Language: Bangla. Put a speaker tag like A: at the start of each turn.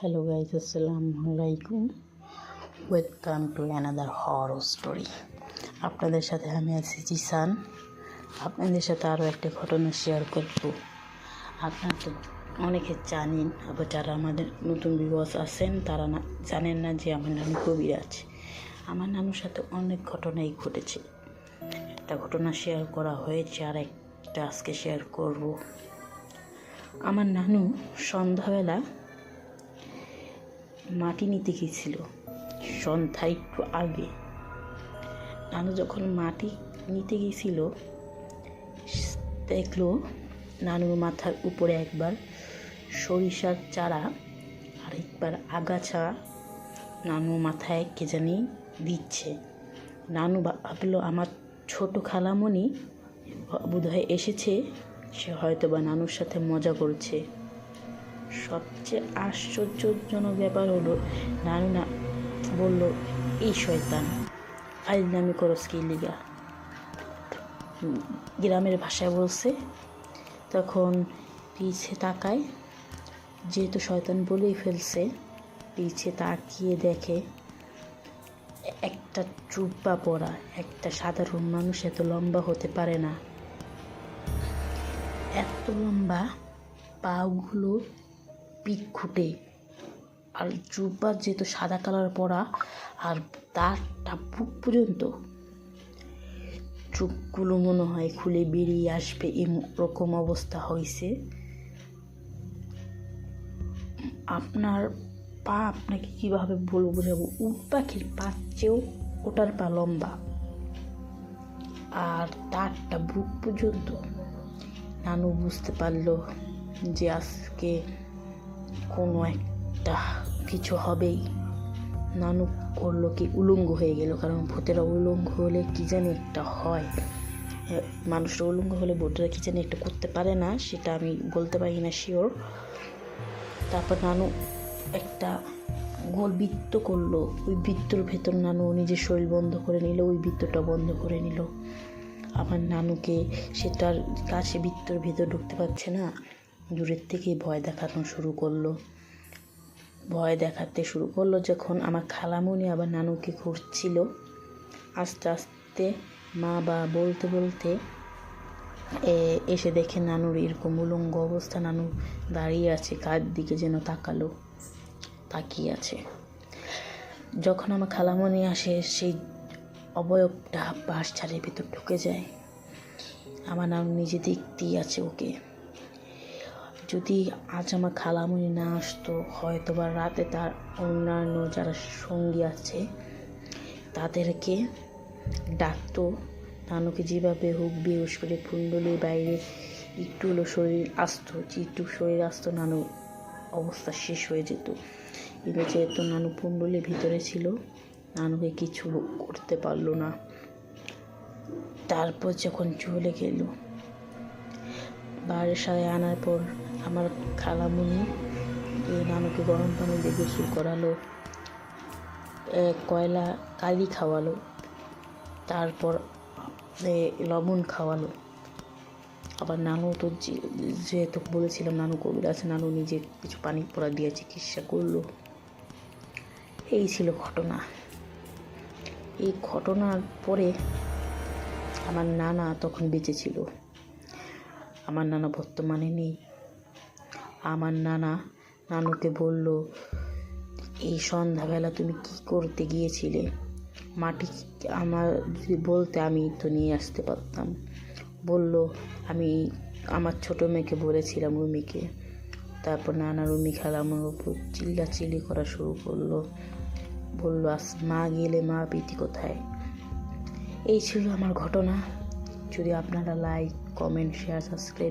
A: Hello guys, Assalamualaikum. Welcome to another horror story. আপনাদের সাথে আমি আছি জিসান। আপনাদের সাথে আরও একটা ঘটনা শেয়ার করব। আপনারা তো অনেকে জানেন, আবার যারা আমাদের নতুন ভিউয়ার্স আছেন তারা জানেন না যে আমার নানু কবিরাজ। আমার নানুর সাথে অনেক ঘটনাই ঘটেছে। একটা ঘটনা শেয়ার করা হয়েছে আর একটা আজকে শেয়ার করব। আমার নানু সন্ধ্যাবেলা মাটি নিতে গেছিল। সন্ধ্যা একটু আগে নানু যখন মাটি নিতে গেছিল, দেখলো নানুর মাথার উপরে একবার সরিষার চারা আর একবার আগাছা নানু মাথায় কে জানি দিচ্ছে। নানু ভাবলো আমার ছোট খালামণি বোধহয় এসেছে, সে হয়তো বা নানুর সাথে মজা করছে। সবচেয়ে আশ্চর্যজনক ব্যাপার হলো নানু না বলল, এই শয়তান ফাইজলামি করস কি লিগা, গ্রামের ভাষায় বলছে। তখন পিছে তাকায়, যেহেতু শয়তান বলেই ফেলছে, পিছে তাকিয়ে দেখে একটা চুব্বা পরা একটা সাধারণ মানুষ এত লম্বা হতে পারে না। এত লম্বা, পাগুলো পিঠখুটে, আর জুব্বা যেহেতু সাদা কালার পরা, আর তারটা বুক পর্যন্ত, চোখগুলো মনে হয় খুলে বেরিয়ে আসবে এরকম অবস্থা হয়েছে। আপনার পা, আপনাকে কীভাবে বোঝাবো, উট পাখির পার চেয়েও ওটার পা লম্বা, আর তারটা বুক পর্যন্ত। নানু বুঝতে পারলো যে আজকে কোনো একটা কিছু হবেই। নানু করলো কি, উলঙ্গ হয়ে গেল, কারণ ভূতেরা উলঙ্গ হলে কি জানি একটা হয়। মানুষরা উলঙ্গ হলে ভূতেরা কি জানি একটা করতে পারে না, সেটা আমি বলতে পারি না শিওর। তারপর নানু একটা গোল বৃত্ত করলো, ওই বৃত্তর ভেতর নানু নিজের শরীর বন্ধ করে নিল, ওই বৃত্তটা বন্ধ করে নিল। আমার নানুকে সেটার কাছে বৃত্তর ভেতর ঢুকতে পারছে না, দূরের থেকে ভয় দেখাতে শুরু করলো। যখন আমার খালামণি আবার নানুকে ঘুরছিল, আস্তে আস্তে মা বা বলতে বলতে এসে দেখে নানুর এরকম উলঙ্গ অবস্থা। নানু দাঁড়িয়ে আছে, কার দিকে যেন তাকিয়ে আছে। যখন আমার খালামণি আসে, সেই অবয়বটা বাঁশ ছাড়ের ভিতর ঢুকে যায়। আমার নানু নিজে দেখতেই আছে ওকে। যদি আজ আমার খালামণি না আসতো, হয়তো বা রাতে তার অন্যান্য যারা সঙ্গী আছে তাদেরকে ডাকতো। নানুকে যেভাবে হোক বেহুশ করে কুণ্ডলির বাইরে একটু হলো শরীর আসতো, নানু অবস্থা শেষ হয়ে যেত। কিন্তু যেহেতু নানু কুণ্ডলির ভিতরে ছিল, নানুকে কিছু করতে পারলো না। তারপর যখন চলে গেল, বাসায় আনার পর আমার খালামণি নানুকে গরম পানি দিয়ে গোসল করালো, কয়লা কালি খাওয়ালো, তারপর লবণ খাওয়ালো। আবার নানু তো যেহেতু বলেছিলাম নানু কবিরাজ, নানু নিজে কিছু পানি পড়া দিয়ে চিকিৎসা করলো। এই ছিল ঘটনা। এই ঘটনার পরে আমার নানা তখন বেঁচে ছিল। আমার নানা বর্তমানে নেই। আমার নানুকে বলল, এই সন্ধ্যাবেলা তুমি কি করতে গিয়েছিলে? মাটি আমার যদি বলতে আমি তো নিয়ে আসতে পারতাম। বলল, আমি আমার ছোটো মেয়েকে বলেছিলাম, রুমিকে। তারপর নানা রুমি খালামোর উপর চিল্লাচিল্লি করা শুরু করলো। বলল, মা গেলে মা পিটি কোথায়? এই ছিল আমার ঘটনা। যদি আপনারা লাইক, কমেন্ট, শেয়ার, সাবস্ক্রাইব